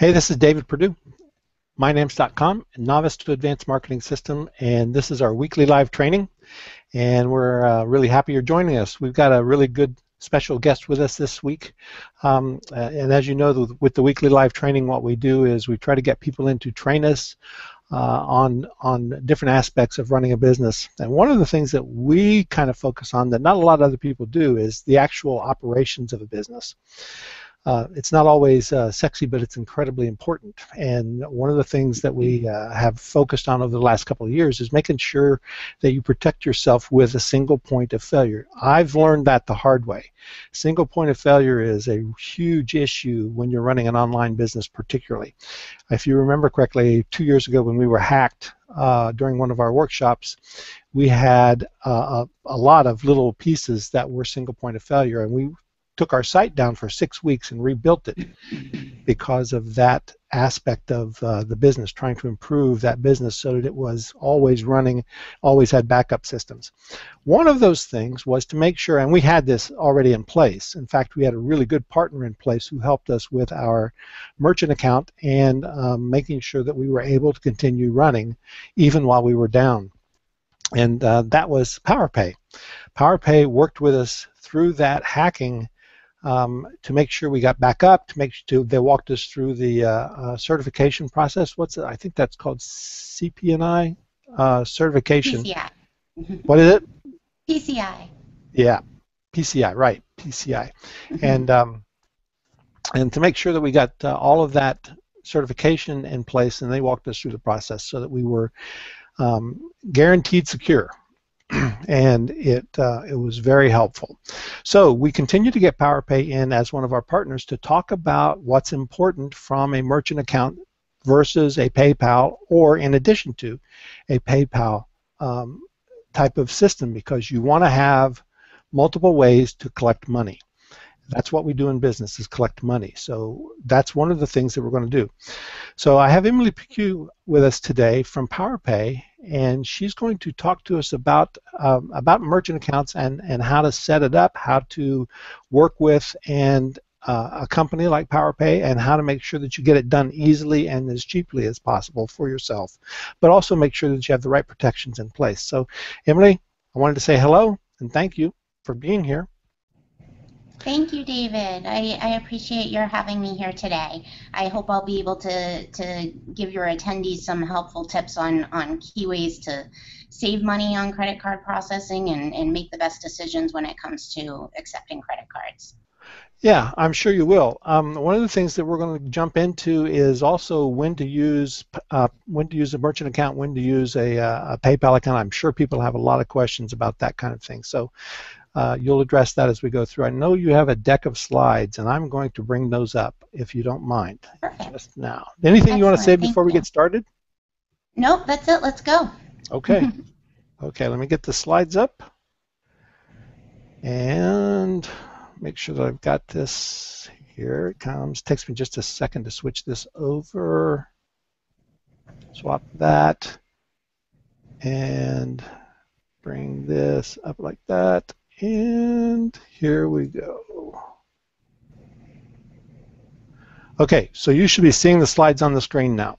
Hey, this is David Perdue, MyNAMS.com, novice to advanced marketing system, and this is our weekly live training, and we're really happy you're joining us. We've got a really good special guest with us this week, and as you know, with the weekly live training, what we do is we try to get people in to train us on different aspects of running a business. And one of the things that we kind of focus on that not a lot of other people do is the actual operations of a business. It's not always sexy, but it's incredibly important. And one of the things that we have focused on over the last couple of years is making sure that you protect yourself with a single point of failure. I've learned that the hard way. Single point of failure is a huge issue when you're running an online business, particularly. If you remember correctly, 2 years ago when we were hacked during one of our workshops, we had a lot of little pieces that were single point of failure, and we took our site down for 6 weeks and rebuilt it because of that aspect of the business, trying to improve that business so that it was always running, always had backup systems. One of those things was to make sure, and we had this already in place. In fact, we had a really good partner in place who helped us with our merchant account and making sure that we were able to continue running even while we were down. And that was PowerPay. PowerPay worked with us through that hacking to make sure we got back up, they walked us through the certification process. I think that's called CP&I certification. PCI. What is it? PCI. Yeah, PCI, right, PCI. And to make sure that we got all of that certification in place, and they walked us through the process so that we were guaranteed secure. And it was very helpful. So we continue to get PowerPay in as one of our partners to talk about what's important from a merchant account versus a PayPal, or in addition to a PayPal type of system, because you want to have multiple ways to collect money. That's what we do in business, is collect money. So that's one of the things that we're going to do. So I have Emily Picue with us today from PowerPay, and she's going to talk to us about merchant accounts and how to set it up, how to work with a company like PowerPay, and how to make sure that you get it done easily and as cheaply as possible for yourself, but also make sure that you have the right protections in place. So Emily, I wanted to say hello and thank you for being here. Thank you, David. I appreciate your having me here today. I hope I'll be able to give your attendees some helpful tips on key ways to save money on credit card processing and make the best decisions when it comes to accepting credit cards. Yeah, I'm sure you will. One of the things that we're going to jump into is also when to use a merchant account, when to use a PayPal account. I'm sure people have a lot of questions about that kind of thing. So you'll address that as we go through. I know you have a deck of slides, and I'm going to bring those up if you don't mind. Perfect. Just now. Anything you want to say before we get started? Nope, that's it. Let's go. Okay. Okay, let me get the slides up and make sure that I've got this. Here it comes. Takes me just a second to switch this over. Swap that and bring this up like that. And here we go. Okay, so you should be seeing the slides on the screen now.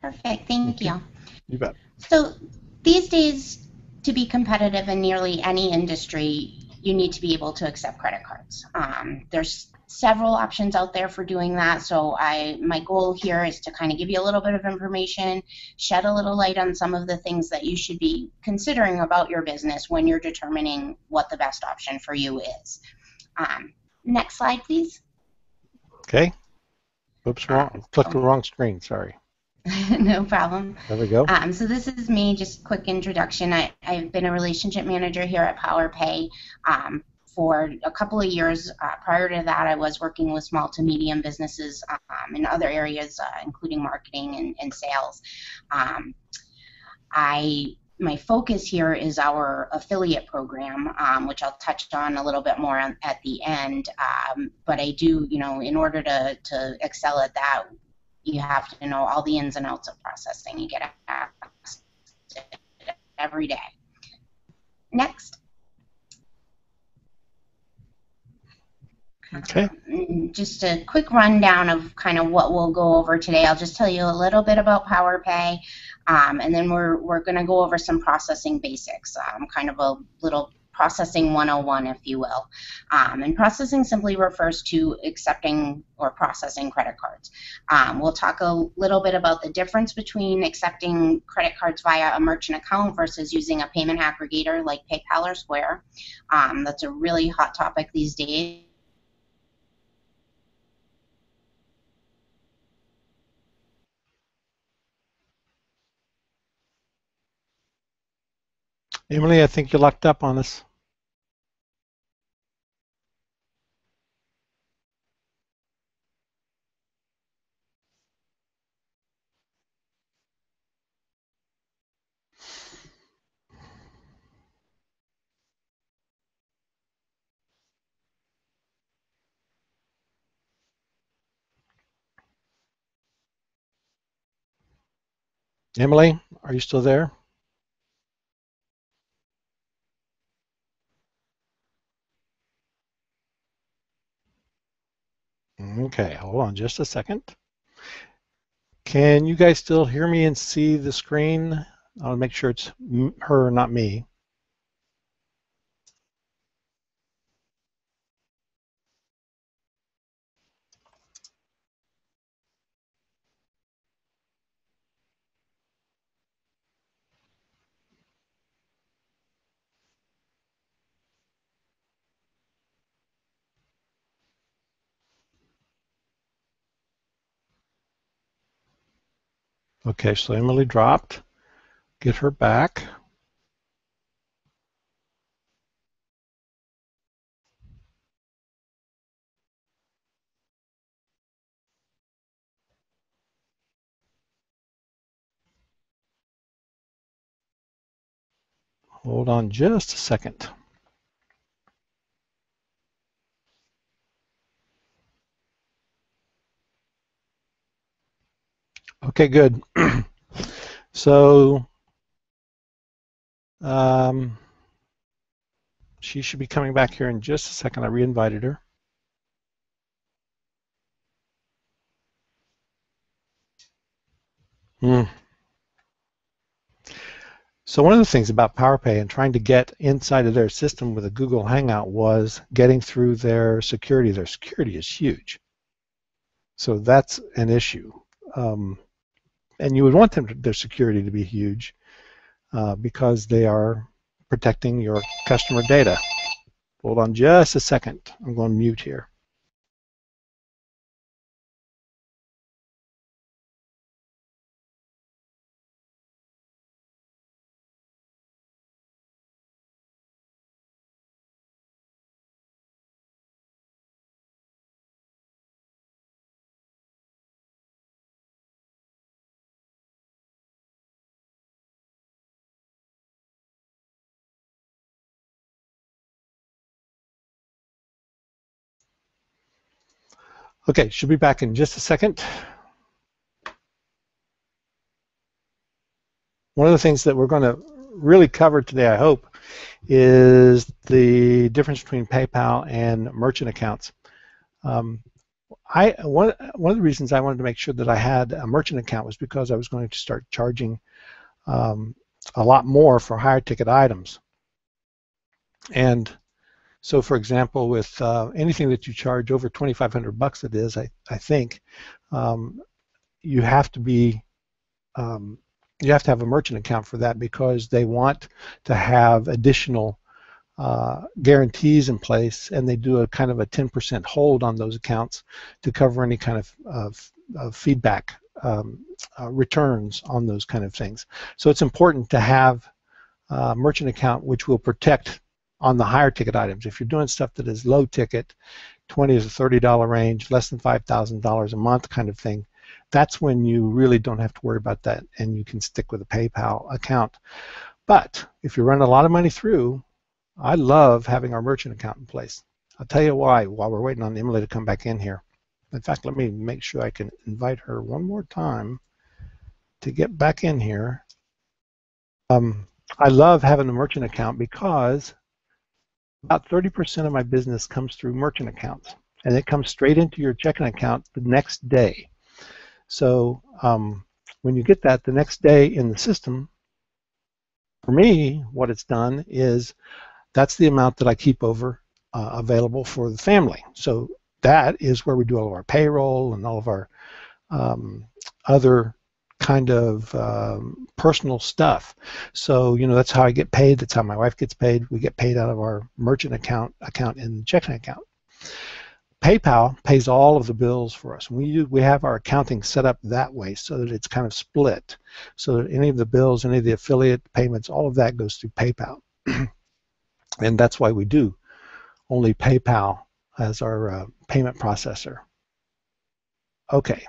Perfect, thank you. You bet. So these days, to be competitive in nearly any industry, you need to be able to accept credit cards. There's several options out there for doing that, so my goal here is to kind of give you a little bit of information, shed a little light on some of the things that you should be considering about your business when you're determining what the best option for you is. Next slide, please. Okay. Oops, wrong. Clicked the wrong screen, sorry. No problem. There we go. So this is me, just quick introduction. I've been a relationship manager here at PowerPay for a couple of years. Prior to that, I was working with small to medium businesses in other areas, including marketing and sales. My focus here is our affiliate program, which I'll touch on a little bit more at the end. But I do, in order to excel at that, you have to know all the ins and outs of processing. You get asked every day. Next. Okay. Just a quick rundown of kind of what we'll go over today. I'll just tell you a little bit about PowerPay, and then we're going to go over some processing basics, kind of a little processing 101, if you will. And processing simply refers to accepting or processing credit cards. We'll talk a little bit about the difference between accepting credit cards via a merchant account versus using a payment aggregator like PayPal or Square. That's a really hot topic these days. Emily, I think you locked up on us. Emily, are you still there? Okay, hold on just a second. Can you guys still hear me and see the screen? I'll make sure it's her, not me. Okay, so Emily dropped. Get her back. Hold on just a second. Okay, good. So she should be coming back here in just a second. I re-invited her. So one of the things about PowerPay and trying to get inside of their system with a Google Hangout was getting through their security. Their security is huge. So that's an issue. And you would want their security to be huge because they are protecting your customer data. Hold on just a second. I'm going to mute here. Okay, should be back in just a second. One of the things that we're going to really cover today, I hope, is the difference between PayPal and merchant accounts. One of the reasons I wanted to make sure that I had a merchant account was because I was going to start charging a lot more for higher ticket items. And so, for example, with anything that you charge over 2,500 bucks, it is, I think, you have to be you have to have a merchant account for that because they want to have additional guarantees in place, and they do a kind of a 10% hold on those accounts to cover any kind of feedback returns on those kind of things. So it's important to have a merchant account which will protect on the higher ticket items. If you're doing stuff that is low ticket, $20 to $30 range, less than $5,000 a month kind of thing, that's when you really don't have to worry about that and you can stick with a PayPal account. But if you run a lot of money through, I love having our merchant account in place. I'll tell you why while we're waiting on Emily to come back in here. In fact, let me make sure I can invite her one more time to get back in here. I love having a merchant account because about 30% of my business comes through merchant accounts. and it comes straight into your checking account the next day. So when you get that the next day in the system, for me, what it's done is that's the amount that I keep over available for the family. So that is where we do all of our payroll and all of our other kind of personal stuff. So, that's how I get paid. That's how my wife gets paid. We get paid out of our merchant account in the checking account. PayPal pays all of the bills for us. We have our accounting set up that way so that it's kind of split, so that any of the bills, any of the affiliate payments, all of that goes through PayPal. And that's why we do only PayPal as our payment processor. Okay.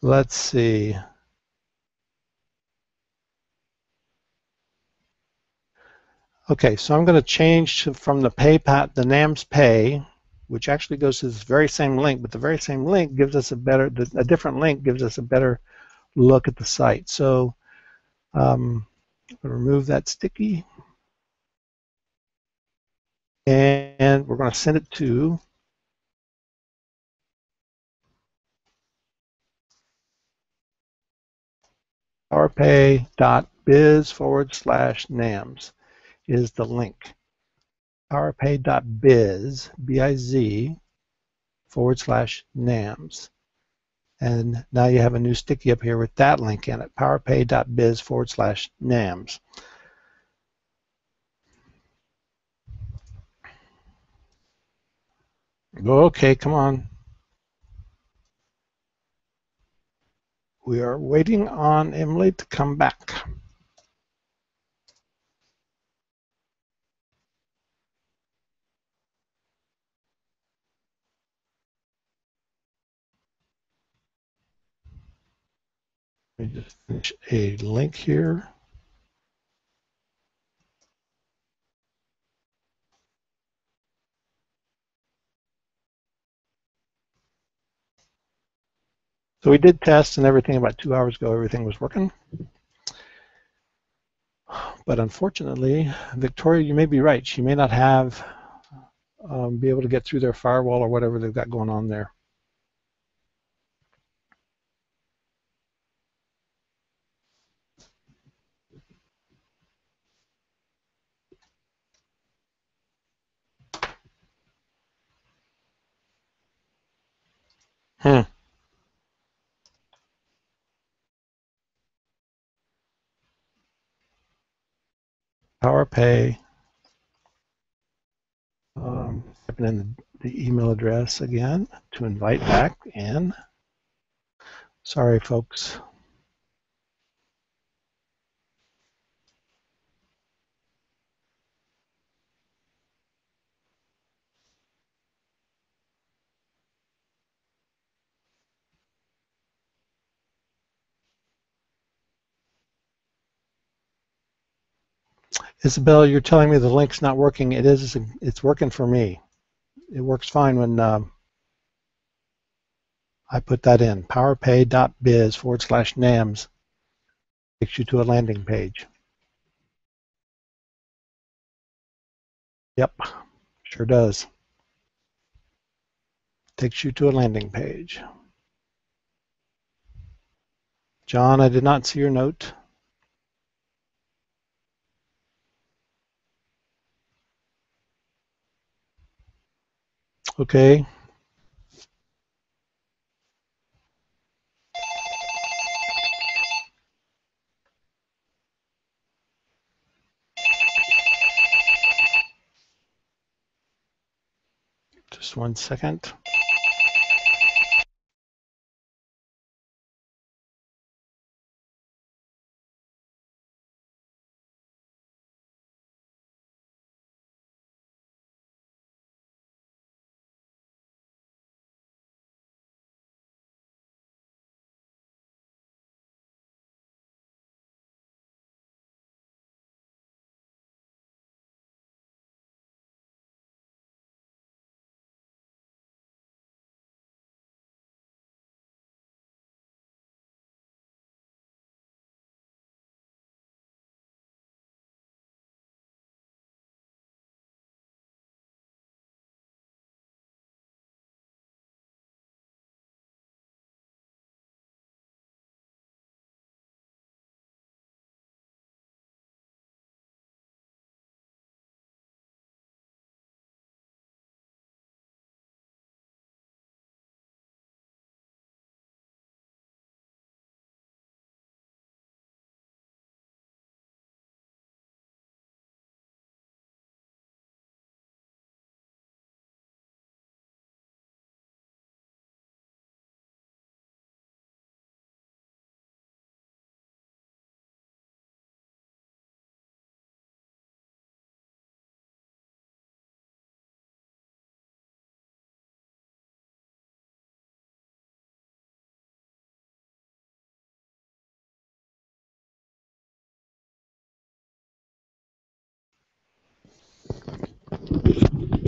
Let's see. Okay, so I'm going to change from the PayPal, the NAMS Pay, which actually goes to this very same link, but the very same link gives us a different link gives us a better look at the site. So I'm going to remove that sticky, and we're going to send it to powerpay.biz/NAMS is the link. Powerpay.biz, B-I-Z/NAMS. And now you have a new sticky up here with that link in it, powerpay.biz/NAMS. Okay, come on. We are waiting on Emily to come back. Let me just finish a link here. So we did test and everything about 2 hours ago. Everything was working. But unfortunately, Victoria, you may be right. She may not have be able to get through their firewall or whatever they've got going on there. PowerPay. Typing in the email address again to invite back in. Sorry, folks. Isabel, you're telling me the link's not working. It is. It's working for me. It works fine when I put that in. powerpay.biz/NAMS takes you to a landing page. Yep, sure does. Takes you to a landing page. John, I did not see your note. Okay. Just 1 second.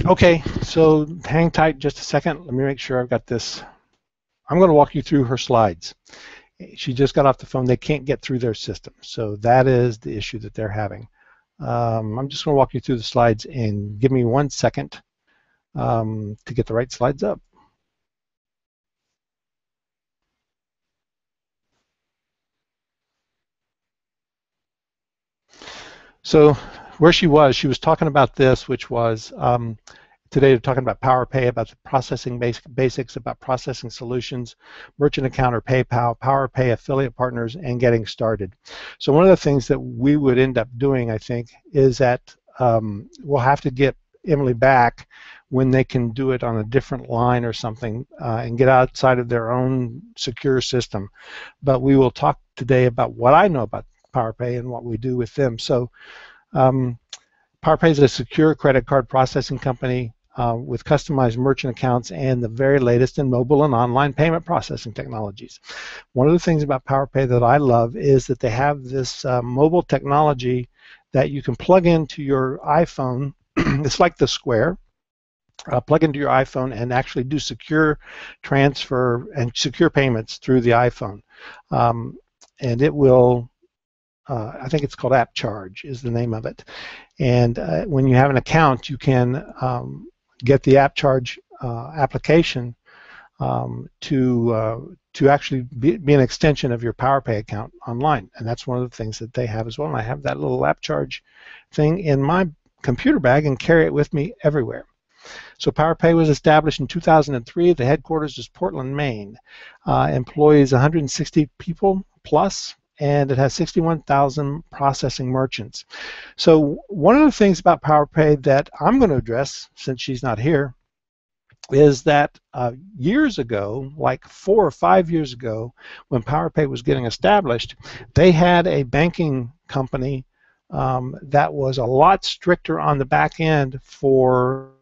Okay, so hang tight just a second. Let me make sure I've got this. I'm going to walk you through her slides. She just got off the phone. They can't get through their system. So that is the issue that they're having. I'm just going to walk you through the slides and give me 1 second to get the right slides up. So where she was talking about this, which was today we're talking about PowerPay, about the processing basics, about processing solutions, merchant account or PayPal, PowerPay affiliate partners, and getting started. So one of the things that we would end up doing, I think, is that we'll have to get Emily back when they can do it on a different line or something and get outside of their own secure system. But we will talk today about what I know about PowerPay and what we do with them. So PowerPay is a secure credit card processing company with customized merchant accounts and the very latest in mobile and online payment processing technologies. One of the things about PowerPay that I love is that they have this mobile technology that you can plug into your iPhone. It's like the Square. Plug into your iPhone and actually do secure transfer and secure payments through the iPhone. And it will, I think it's called App Charge is the name of it. And when you have an account, you can get the App Charge application to actually be an extension of your PowerPay account online. And that's one of the things that they have as well. And I have that little App Charge thing in my computer bag and carry it with me everywhere. So PowerPay was established in 2003. The headquarters is Portland, Maine. Employs 160 people plus, and it has 61,000 processing merchants. So one of the things about PowerPay that I'm going to address, since she's not here, is that years ago, like 4 or 5 years ago, when PowerPay was getting established, they had a banking company that was a lot stricter on the back end for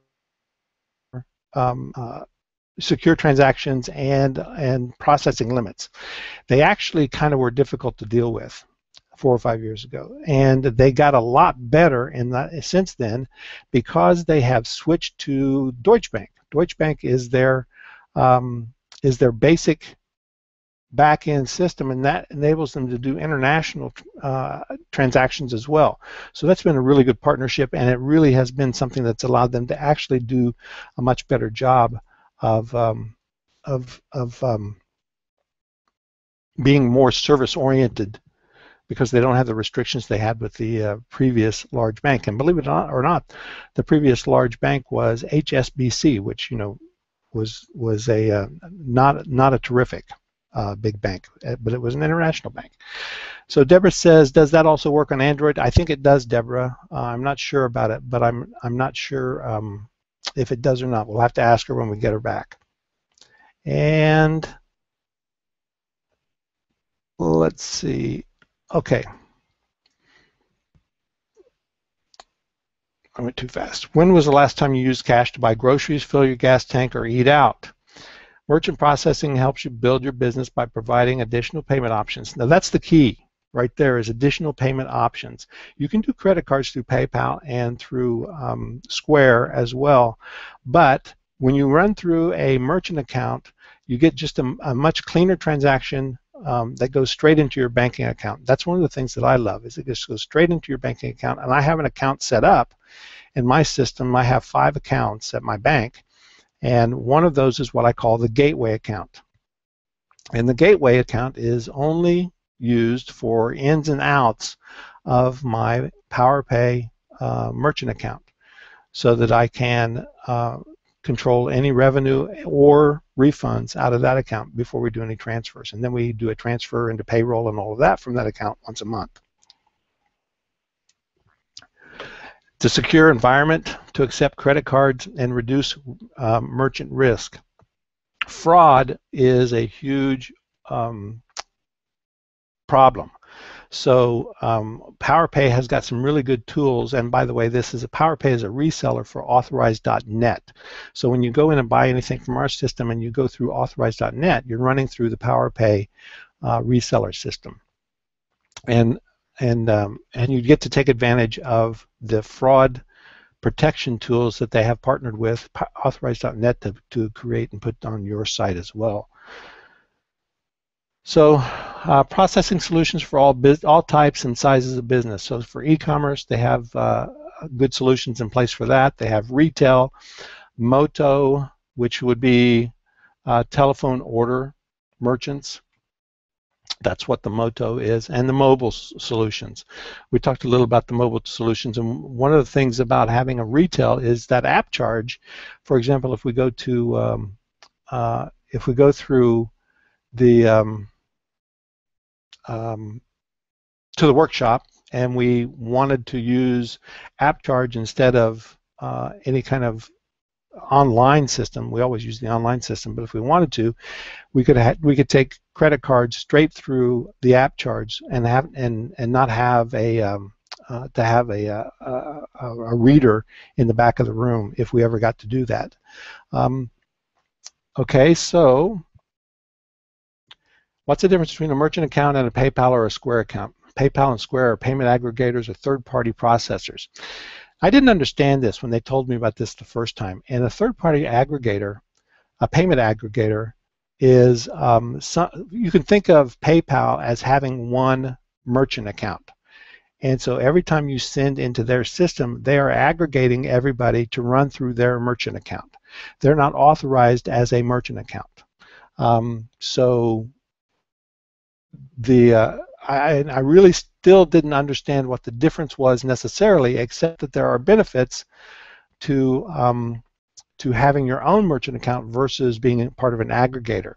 secure transactions and processing limits. They actually kind of were difficult to deal with 4 or 5 years ago, and they got a lot better in that since then because they have switched to Deutsche Bank. Deutsche Bank is their basic back-end system, and that enables them to do international transactions as well. So that's been a really good partnership, and it really has been something that's allowed them to actually do a much better job of being more service-oriented because they don't have the restrictions they had with the previous large bank. And believe it or not, the previous large bank was HSBC, which was a not a terrific big bank, but it was an international bank. So Deborah says, does that also work on Android? I think it does, Deborah. I'm not sure about it, but I'm not sure if it does or not. We'll have to ask her when we get her back. And let's see. Okay. I went too fast. When was the last time you used cash to buy groceries, fill your gas tank, or eat out? Merchant processing helps you build your business by providing additional payment options. Now that's the key right there, is additional payment options. You can do credit cards through PayPal and through Square as well, but when you run through a merchant account, you get just a much cleaner transaction that goes straight into your banking account. That's one of the things that I love, is it just goes straight into your banking account. And I have an account set up in my system. I have 5 accounts at my bank, and one of those is what I call the gateway account. And the gateway account is only used for ins and outs of my PowerPay merchant account, so that I can control any revenue or refunds out of that account before we do any transfers. And then we do a transfer into payroll and all of that from that account once a month. It's a secure environment to accept credit cards and reduce merchant risk. Fraud is a huge problem. So PowerPay has got some really good tools, and by the way, PowerPay is a reseller for authorized.net. So when you go in and buy anything from our system and you go through authorized.net, you're running through the PowerPay reseller system, and you get to take advantage of the fraud protection tools that they have partnered with Authorize.net to create and put on your site as well. So processing solutions for all types and sizes of business. So for e-commerce, they have good solutions in place for that. They have retail, Moto, which would be telephone order merchants. That's what the Moto is, and the mobile solutions. We talked a little about the mobile solutions, and one of the things about having a retail is that app charge. For example, if we go to through the to the workshop and we wanted to use app charge instead of any kind of online system, we always use the online system, but if we wanted to, we could take credit cards straight through the app charge and not have a reader in the back of the room if we ever got to do that. Okay, so what's the difference between a merchant account and a PayPal or a Square account? PayPal and Square are payment aggregators or third-party processors. I didn't understand this when they told me about this the first time. And a third-party aggregator, a payment aggregator, is you can think of PayPal as having one merchant account. And so every time you send into their system, they are aggregating everybody to run through their merchant account. They're not authorized as a merchant account. I really still didn't understand what the difference was necessarily, except that there are benefits to having your own merchant account versus being part of an aggregator.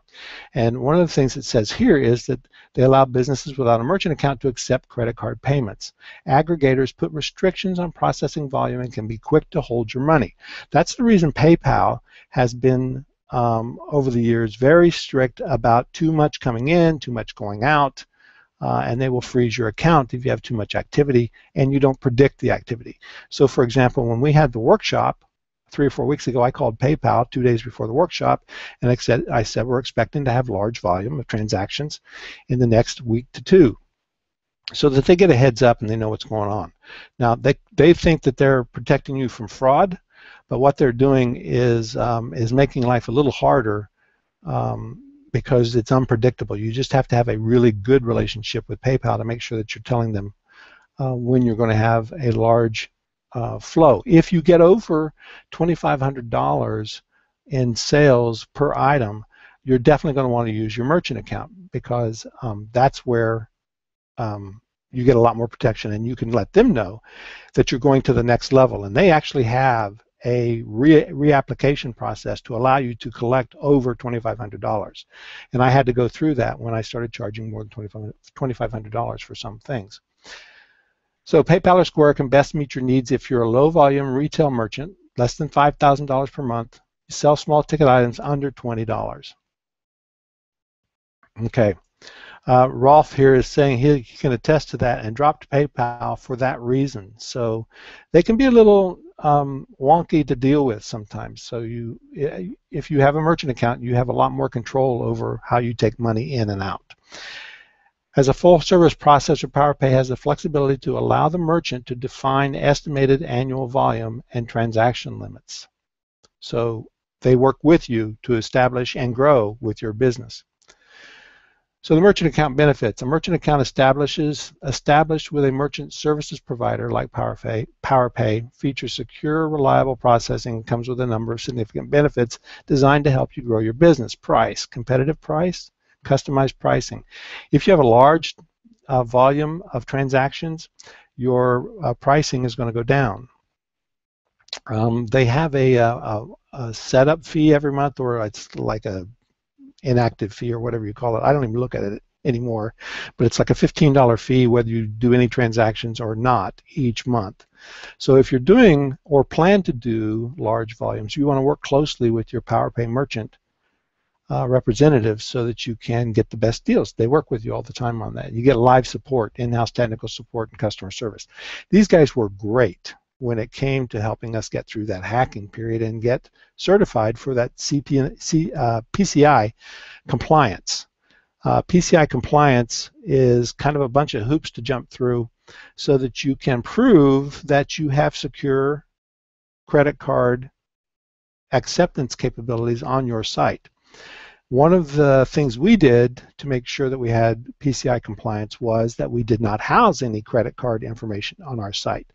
And one of the things it says here is that they allow businesses without a merchant account to accept credit card payments. Aggregators put restrictions on processing volume and can be quick to hold your money. That's the reason PayPal has been over the years very strict about too much coming in, too much going out, and they will freeze your account if you have too much activity and you don't predict the activity. So for example, when we had the workshop 3 or 4 weeks ago, I called PayPal 2 days before the workshop, and I said we're expecting to have large volume of transactions in the next week to 2, so that they get a heads up and they know what's going on. Now they think that they're protecting you from fraud, but what they're doing is making life a little harder because it's unpredictable. You just have to have a really good relationship with PayPal to make sure that you're telling them when you're going to have a large flow. If you get over $2,500 in sales per item, you're definitely going to want to use your merchant account, because that's where you get a lot more protection, and you can let them know that you're going to the next level. And they actually have a reapplication process to allow you to collect over $2,500. And I had to go through that when I started charging more than $2,500 for some things. So PayPal or Square can best meet your needs if you're a low-volume retail merchant, less than $5,000 per month. You sell small ticket items under $20. Okay. Rolf here is saying he can attest to that and dropped PayPal for that reason. So they can be a little wonky to deal with sometimes. So if you have a merchant account, you have a lot more control over how you take money in and out. As a full-service processor, PowerPay has the flexibility to allow the merchant to define estimated annual volume and transaction limits. So they work with you to establish and grow with your business. So the merchant account benefits. A merchant account established with a merchant services provider like PowerPay features secure, reliable processing, and comes with a number of significant benefits designed to help you grow your business. Price, competitive price, customized pricing. If you have a large volume of transactions, your pricing is going to go down. They have a setup fee every month, or it's like a inactive fee or whatever you call it. I don't even look at it anymore, but it's like a $15 fee whether you do any transactions or not each month. So if you're doing or plan to do large volumes, you want to work closely with your PowerPay merchant representatives so that you can get the best deals. They work with you all the time on that. You get live support, in-house technical support, and customer service. These guys were great when it came to helping us get through that hacking period and get certified for that PCI compliance. PCI compliance is kind of a bunch of hoops to jump through so that you can prove that you have secure credit card acceptance capabilities on your site. One of the things we did to make sure that we had PCI compliance was that we did not house any credit card information on our site.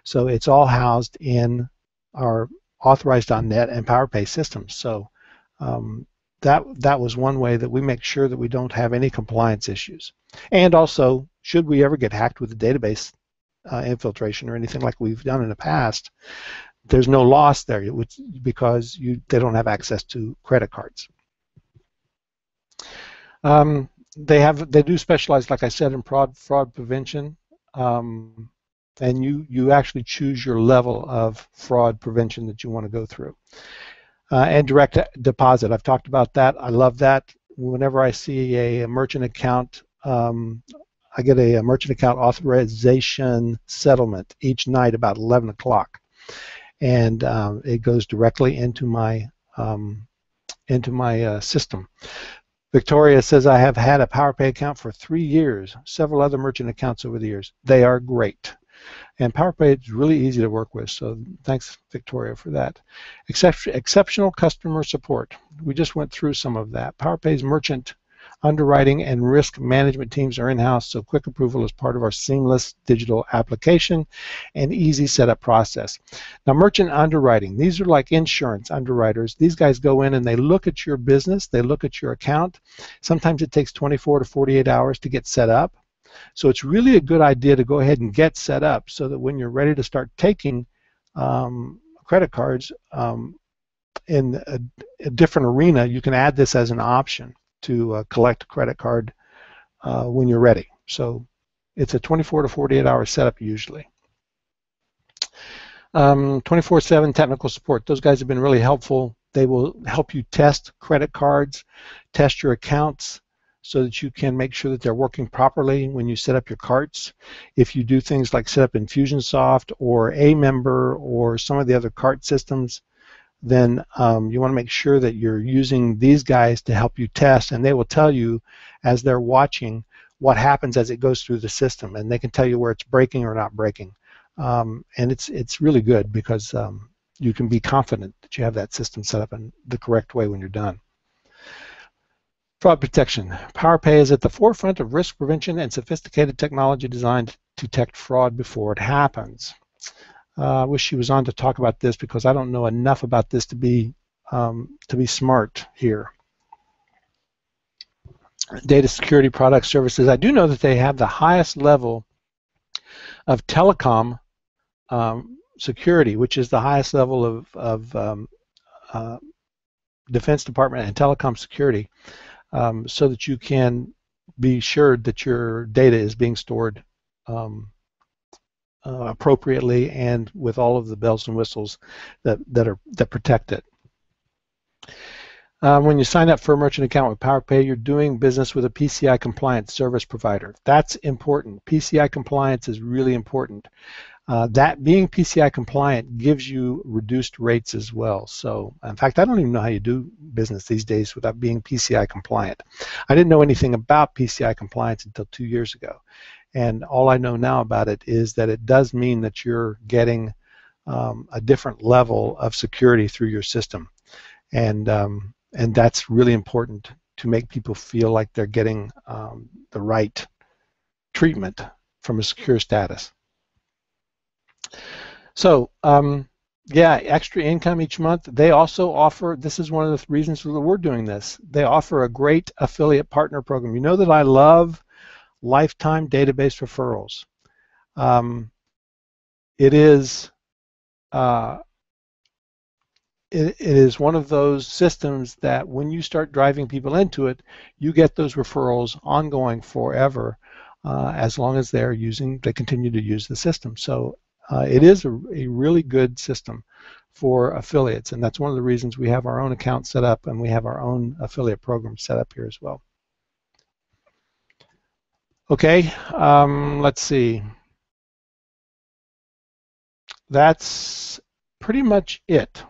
So it's all housed in our authorized.net and PowerPay systems. So that was one way that we make sure that we don't have any compliance issues. And also, should we ever get hacked with the database infiltration or anything like we've done in the past, there's no loss there because they don't have access to credit cards. They do specialize, like I said, in fraud prevention, and you actually choose your level of fraud prevention that you want to go through. And direct deposit, I've talked about that. I love that. Whenever I see a merchant account, I get a merchant account authorization settlement each night about 11 o'clock, and it goes directly into my system. Victoria says, I have had a PowerPay account for 3 years, several other merchant accounts over the years. They are great. And PowerPay is really easy to work with, so thanks, Victoria, for that. Exceptional customer support. We just went through some of that. PowerPay's merchant underwriting and risk management teams are in-house, so quick approval is part of our seamless digital application and easy setup process. Now, merchant underwriting, these are like insurance underwriters. These guys go in and they look at your business, they look at your account. Sometimes it takes 24 to 48 hours to get set up. So it's really a good idea to go ahead and get set up so that when you're ready to start taking credit cards in a different arena, you can add this as an option to collect a credit card when you're ready. So it's a 24 to 48 hour setup usually. 24/7 technical support. Those guys have been really helpful. They will help you test credit cards, test your accounts, so that you can make sure that they're working properly when you set up your carts. If you do things like set up Infusionsoft or A-Member or some of the other cart systems, then you want to make sure that you're using these guys to help you test, and they will tell you as they're watching what happens as it goes through the system, and they can tell you where it's breaking or not breaking. And it's really good because you can be confident that you have that system set up in the correct way when you're done. Fraud protection. PowerPay is at the forefront of risk prevention and sophisticated technology designed to detect fraud before it happens. I wish she was on to talk about this because I don't know enough about this to be smart here. Data security products, services. I do know that they have the highest level of telecom security, which is the highest level of Defense Department and telecom security. So that you can be sure that your data is being stored appropriately and with all of the bells and whistles that protect it. When you sign up for a merchant account with PowerPay, you're doing business with a PCI compliant service provider. That's important. PCI compliance is really important. That being PCI compliant gives you reduced rates as well. So, in fact, I don't even know how you do business these days without being PCI compliant. I didn't know anything about PCI compliance until 2 years ago. And all I know now about it is that it does mean that you're getting a different level of security through your system. And that's really important to make people feel like they're getting the right treatment from a secure status. So, yeah, extra income each month. They also offer, this is one of the reasons that we're doing this, they offer a great affiliate partner program. You know that I love lifetime database referrals. It is one of those systems that when you start driving people into it, you get those referrals ongoing forever as long as they continue to use the system. So it is a really good system for affiliates, and that's one of the reasons we have our own account set up and we have our own affiliate program set up here as well. Okay, let's see. That's pretty much it.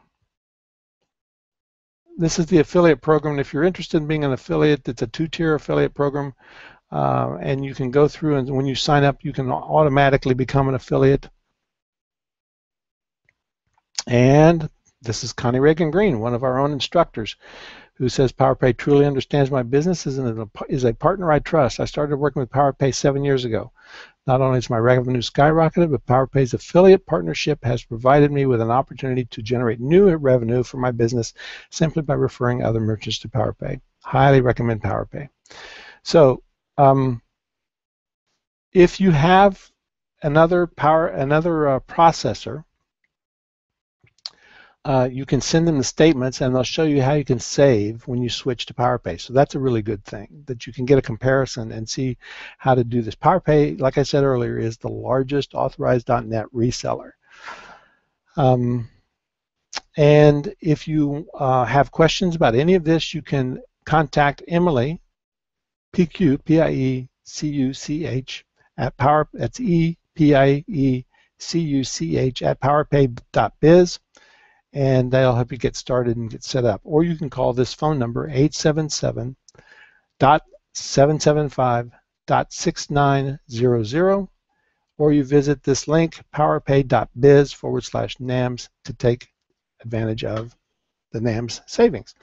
This is the affiliate program. If you're interested in being an affiliate, it's a 2-tier affiliate program, and you can go through, and when you sign up, you can automatically become an affiliate. And this is Connie Reagan Green, one of our own instructors, who says PowerPay truly understands my business and is a partner I trust. I started working with PowerPay 7 years ago. Not only has my revenue skyrocketed, but PowerPay's affiliate partnership has provided me with an opportunity to generate new revenue for my business simply by referring other merchants to PowerPay. Highly recommend PowerPay. So if you have another processor, you can send them the statements and they'll show you how you can save when you switch to PowerPay. So that's a really good thing, that you can get a comparison and see how to do this. PowerPay, like I said earlier, is the largest authorized.net reseller. And if you have questions about any of this, you can contact Emily, PQ, P-I-E-C-U-C-H, at Power, that's E-P-I-E-C-U-C-H at powerpay.biz. And they'll help you get started and get set up. Or you can call this phone number, 877.775.6900, or you visit this link, powerpay.biz/NAMS, to take advantage of the NAMS savings.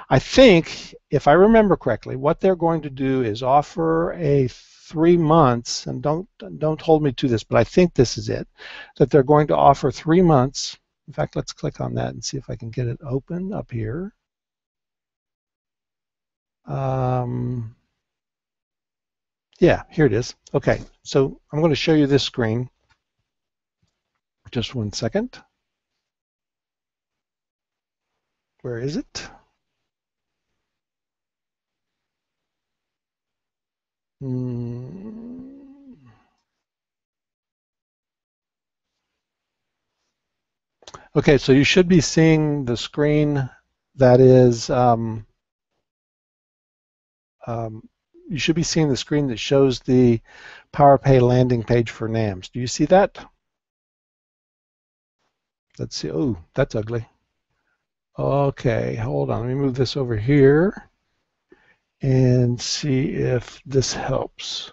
I think, if I remember correctly, what they're going to do is offer a 3 months, and don't hold me to this, but I think this is it, that they're going to offer 3 months. In fact, let's click on that and see if I can get it open up here. Yeah, here it is. Okay, so I'm going to show you this screen. Just 1 second. Where is it? Okay, so you should be seeing the screen that is, you should be seeing the screen that shows the PowerPay landing page for NAMS. Do you see that? Let's see. Oh, that's ugly. Okay, hold on. Let me move this over here and see if this helps.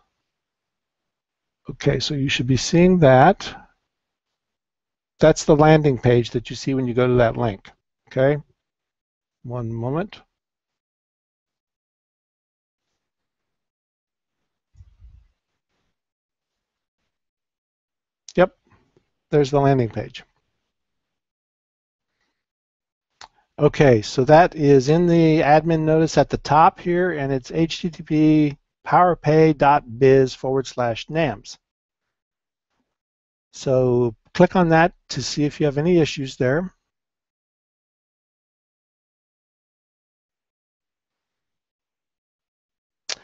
Okay, so you should be seeing that. That's the landing page that you see when you go to that link. Okay, 1 moment. Yep, there's the landing page. Okay, so that is in the admin notice at the top here, and it's http powerpay.biz/NAMS. So click on that to see if you have any issues there.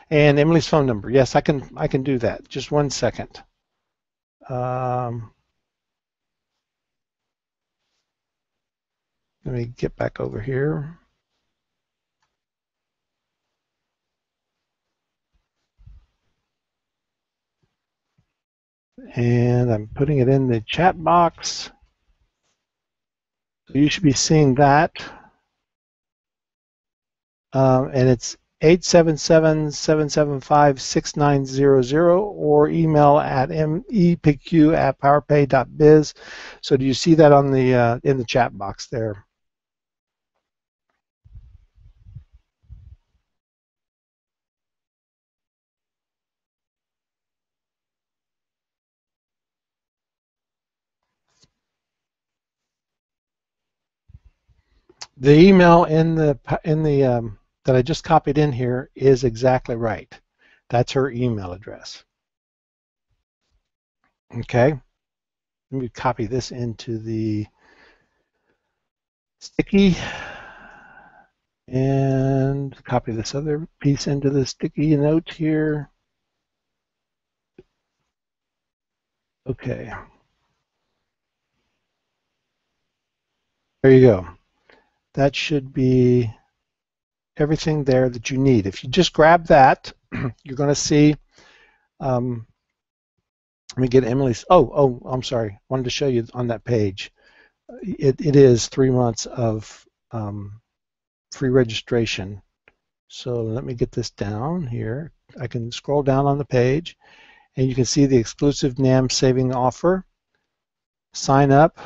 And Emily's phone number. Yes, I can do that. Just 1 second. Let me get back over here. And I'm putting it in the chat box. So you should be seeing that. And it's 877-775-6900, or email at mepq@powerpay.biz. So do you see that on the in the chat box there? The email in the that I just copied in here is exactly right. That's her email address. Okay. Let me copy this into the sticky and copy this other piece into the sticky note here. Okay. There you go. That should be everything there that you need. If you just grab that, you're going to see, let me get Emily's, I'm sorry. I wanted to show you on that page. It is 3 months of free registration. So let me get this down here. I can scroll down on the page and you can see the exclusive NAMS saving offer. Sign up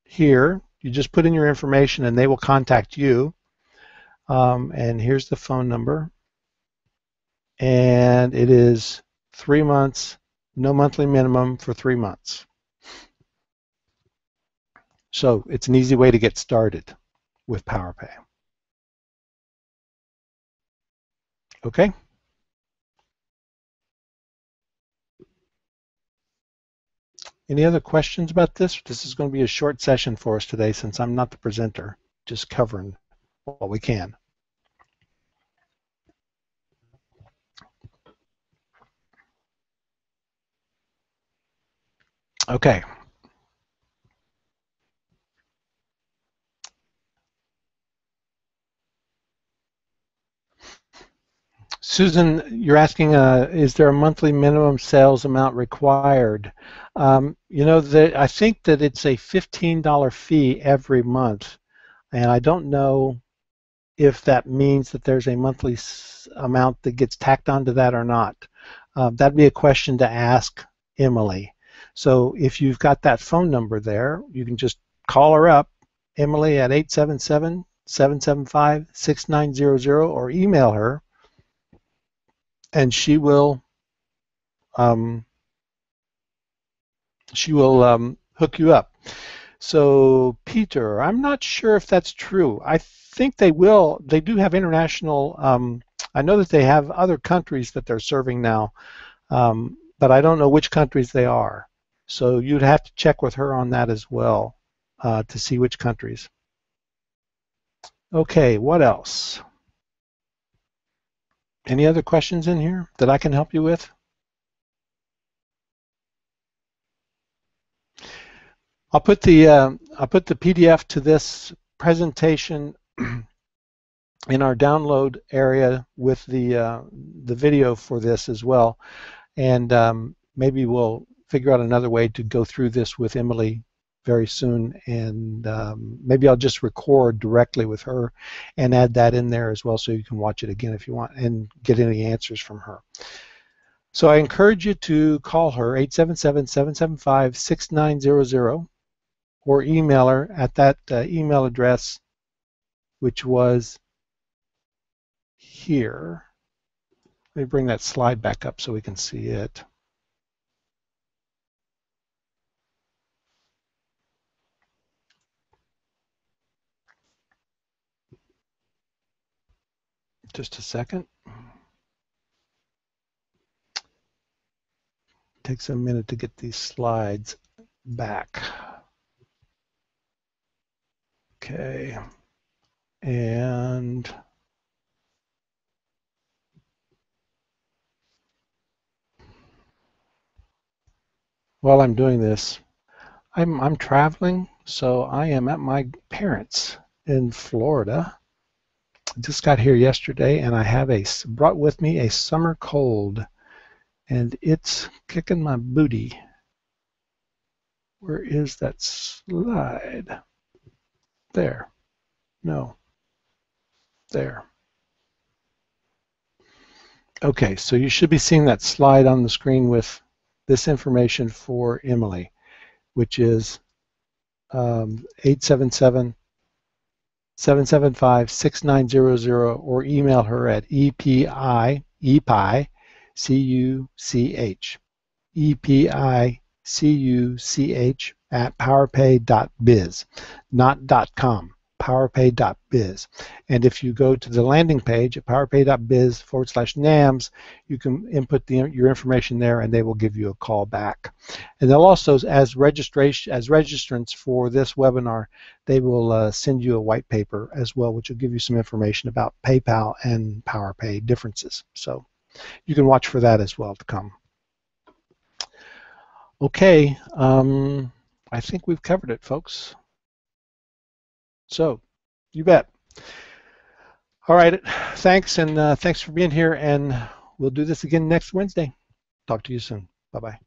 here. You just put in your information and they will contact you. And here's the phone number. And it is 3 months, no monthly minimum for 3 months. So it's an easy way to get started with PowerPay. Okay? Any other questions about this? This is going to be a short session for us today since I'm not the presenter, just covering what we can. Okay. Susan, you're asking, is there a monthly minimum sales amount required? You know, I think that it's a $15 fee every month, and I don't know if that means that there's a monthly amount that gets tacked onto that or not. That'd be a question to ask Emily. So if you've got that phone number there, you can just call her up, Emily at 877-775-6900, or email her, and she will hook you up. So Peter, I'm not sure if that's true. I think they will. They do have international. I know that they have other countries that they're serving now, but I don't know which countries they are. So you'd have to check with her on that as well to see which countries. Okay, what else? Any other questions in here that I can help you with? I'll put the PDF to this presentation in our download area with the video for this as well, and maybe we'll figure out another way to go through this with Emily very soon, and maybe I'll just record directly with her and add that in there as well so you can watch it again if you want and get any answers from her. So I encourage you to call her 877-775-6900 or email her at that email address, which was here. Let me bring that slide back up so we can see it. Just a second. Takes a minute to get these slides back. Okay. And while I'm doing this, I'm traveling, so I am at my parents' in Florida. I just got here yesterday, and I have brought with me a summer cold, and it's kicking my booty. Where is that slide? There. No. There. Okay, so you should be seeing that slide on the screen with this information for Emily, which is 877-775-6900, or email her at EPICUCH, EPICUCH at powerpay.biz, not .com, powerpay.biz. And if you go to the landing page at powerpay.biz/NAMS, you can input your information there and they will give you a call back. And they'll also, as registrants for this webinar, they will send you a white paper as well, which will give you some information about PayPal and PowerPay differences. So you can watch for that as well to come. Okay, I think we've covered it, folks. So, you bet. All right, thanks, and thanks for being here, and we'll do this again next Wednesday. Talk to you soon. Bye-bye.